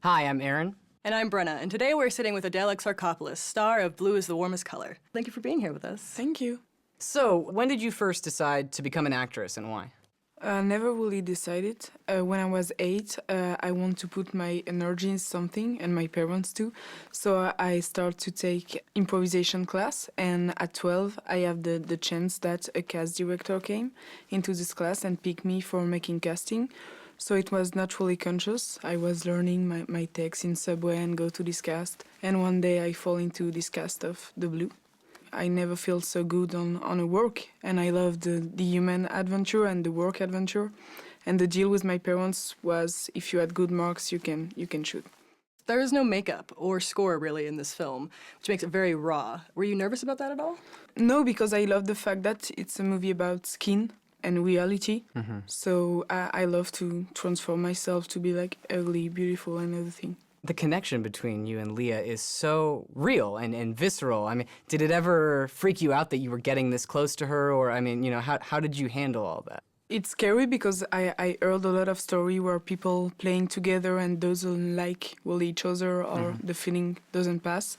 Hi, I'm Aaron. And I'm Brenna, and today we're sitting with Adele Exarchopoulos, star of Blue is the Warmest Color. Thank you for being here with us. Thank you. So, when did you first decide to become an actress and why? Never really decided. When I was 8, I want to put my energy in something, and my parents too. So I start to take improvisation class, and at 12, I have the chance that a cast director came into this class and picked me for making casting. So it was not really conscious. I was learning my text in subway and go to this cast. And one day I fall into this cast of The Blue. I never feel so good on a work, and I love the human adventure and the work adventure. And the deal with my parents was, if you had good marks, you can shoot. There is no makeup or score really in this film, which makes it very raw. Were you nervous about that at all? No, because I love the fact that it's a movie about skin and reality. Mm-hmm. So I love to transform myself to be like ugly, beautiful, and everything. The connection between you and Leah is so real and visceral. I mean, did it ever freak you out that you were getting this close to her? Or, I mean, how did you handle all that? It's scary because I heard a lot of story where people playing together and doesn't like each other or the feeling doesn't pass.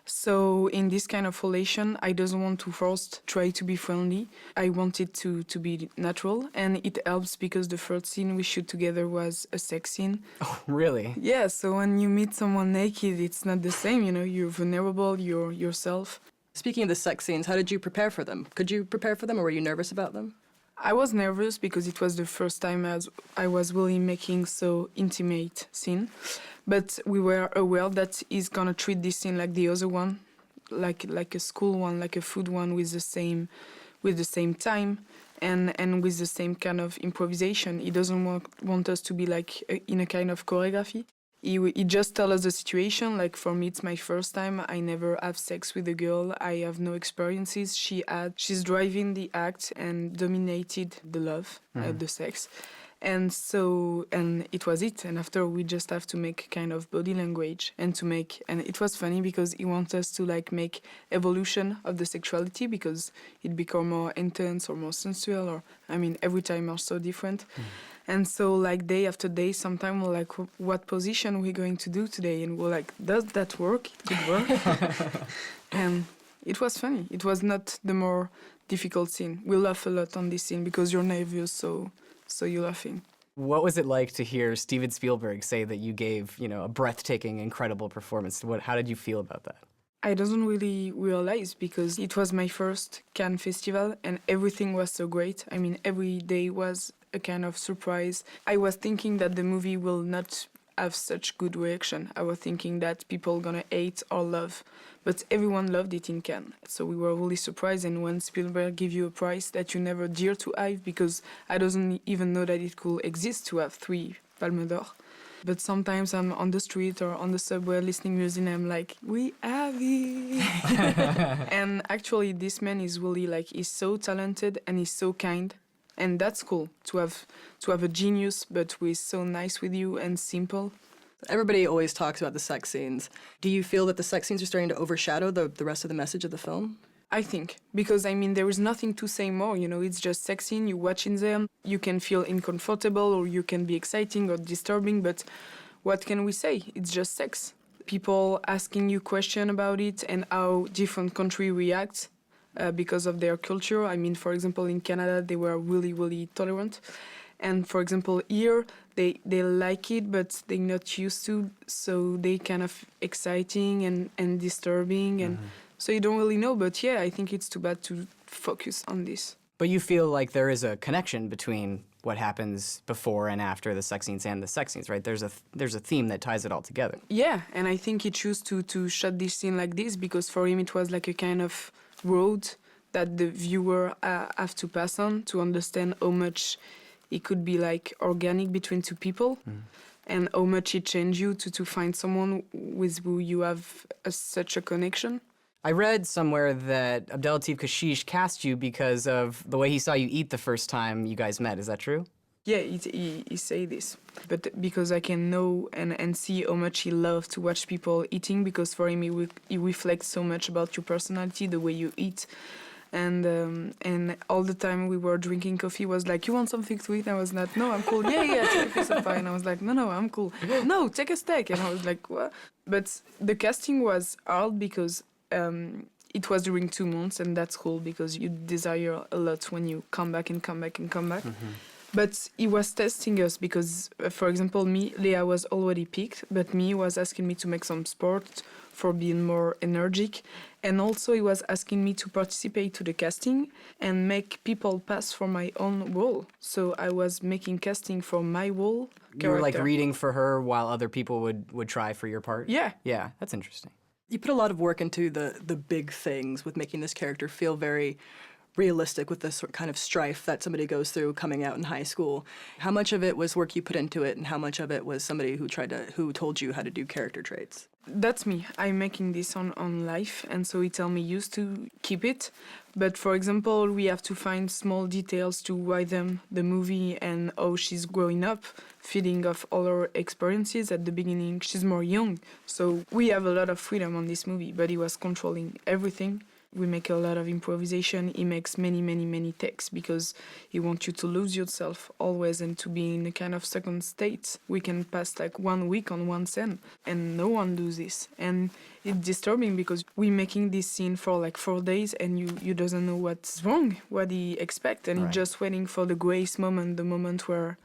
So in this kind of relation, I don't want to first try to be friendly. I want it to be natural, and it helps because the first scene we shoot together was a sex scene. Oh, really? Yeah, so when you meet someone naked, it's not the same, you're vulnerable, you're yourself. Speaking of the sex scenes, how did you prepare for them? Could you prepare for them, or were you nervous about them? I was nervous because it was the first time I was really making so intimate scene. But we were aware that he's gonna treat this scene like the other one, like a school one, like a food one with the same time and with the same kind of improvisation. He doesn't want us to be like in a kind of choreography. He just tells us the situation. Like for me, it's my first time. I never have sex with a girl. I have no experiences. She's driving the act and dominated the love, the sex. And it was it. And after we just have to make kind of body language and it was funny because he wants us to like make evolution of the sexuality because it become more intense or more sensual or, every time are so different. And so like day after day, sometimes we're like, what position we're going to do today? And we're like, does that work? It could work. And it was funny. It was not the more difficult scene. We laugh a lot on this scene because you're nervous, so you're laughing. What was it like to hear Steven Spielberg say that you gave, a breathtaking, incredible performance? How did you feel about that? I didn't really realize because it was my first Cannes festival and everything was so great. Every day was a kind of surprise. I was thinking that the movie will not have such good reaction. I was thinking that people gonna hate or love, but everyone loved it in Cannes. So we were really surprised. And when Spielberg give you a prize that you never dare to have, because I don't even know that it could exist to have 3 Palme d'Or. But sometimes I'm on the street or on the subway listening music and I'm like, we have it. And actually this man is really like, he's so talented and he's so kind. And that's cool to have a genius, but who is so nice with you and simple. Everybody always talks about the sex scenes. Do you feel that the sex scenes are starting to overshadow the rest of the message of the film? I think, because there is nothing to say more, it's just sex scene, you watching them, you can feel uncomfortable or you can be exciting or disturbing, but what can we say? It's just sex. People asking you questions about it and how different countries react because of their culture. For example, in Canada, they were really, really tolerant. And for example, here, they like it, but they're not used to, so they kind of exciting and disturbing and... So you don't really know, but yeah, I think it's too bad to focus on this. But you feel like there is a connection between what happens before and after the sex scenes and the sex scenes, right? There's a theme that ties it all together. Yeah, and I think he chose to shot this scene like this because for him it was like a kind of road that the viewer have to pass on to understand how much it could be like organic between 2 people. And how much it changed you to find someone with who you have such a connection. I read somewhere that Abdelatif Kechiche cast you because of the way he saw you eat the first time you guys met. Is that true? Yeah, he say this. But because I can know and see how much he loves to watch people eating, because for him he reflects so much about your personality, the way you eat. and all the time we were drinking coffee. Was like, you want something to eat? I was like, no, I'm cool. Yeah, take a piece of pie. And I was like, no, I'm cool. No, take a steak. And I was like, what? But the casting was hard because it was during 2 months, and that's cool because you desire a lot when you come back. But he was testing us because, for example, Leah was already picked, but was asking me to make some sport for being more energetic. And also he was asking me to participate to the casting and make people pass for my own role. So I was making casting for my role character. You were like reading for her while other people would try for your part? Yeah. Yeah, that's interesting. You put a lot of work into the big things with making this character feel very realistic with this kind of strife that somebody goes through coming out in high school. How much of it was work you put into it, and how much of it was somebody who told you how to do character traits? That's me. I'm making this on life, and so it tell me used to keep it. But for example, we have to find small details to widen the movie and how she's growing up, feeding off all her experiences. At the beginning, she's more young, so we have a lot of freedom on this movie, but he was controlling everything. We make a lot of improvisation. He makes many takes because he wants you to lose yourself always and to be in a kind of second state. We can pass like 1 week on one scene and no one does this. And it's disturbing because we're making this scene for like 4 days and you doesn't know what's wrong, what he expects. And he's just waiting for the grace moment, the moment where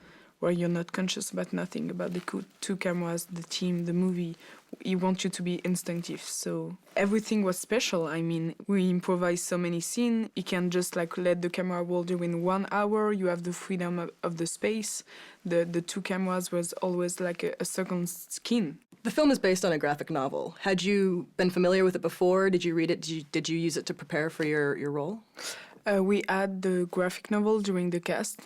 you're not conscious about nothing, about the two cameras, the team, the movie. He wants you to be instinctive. So everything was special. I mean, we improvised so many scenes. You can just like let the camera roll during 1 hour. You have the freedom of the space. The two cameras was always like a second skin. The film is based on a graphic novel. Had you been familiar with it before? Did you read it? Did you use it to prepare for your role? We had the graphic novel during the cast.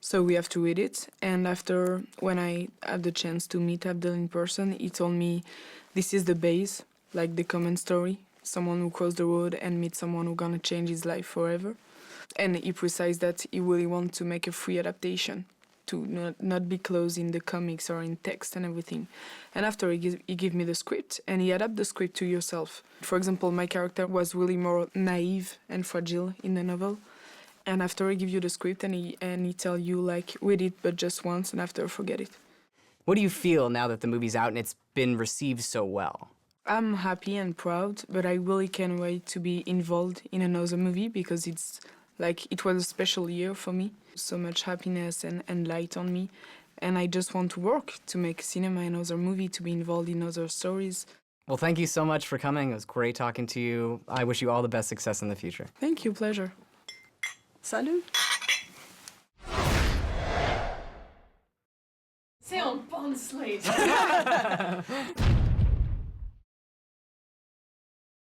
So we have to read it. And after, when I had the chance to meet Adele in person, he told me this is the base, like the common story. Someone who crossed the road and meets someone who's gonna change his life forever. And he precised that he really wants to make a free adaptation, to not be closed in the comics or in text and everything. And after he gave me the script, and he adapted the script to yourself. For example, my character was really more naive and fragile in the novel. And after he give you the script and he tell you like read it but just once and after forget it. What do you feel now that the movie's out and it's been received so well? I'm happy and proud, but I really can't wait to be involved in another movie because it's like it was a special year for me. So much happiness and light on me. And I just want to work, to make cinema and other movie, to be involved in other stories. Well, thank you so much for coming. It was great talking to you. I wish you all the best success in the future. Thank you, pleasure. Salut! C'est un pan slate.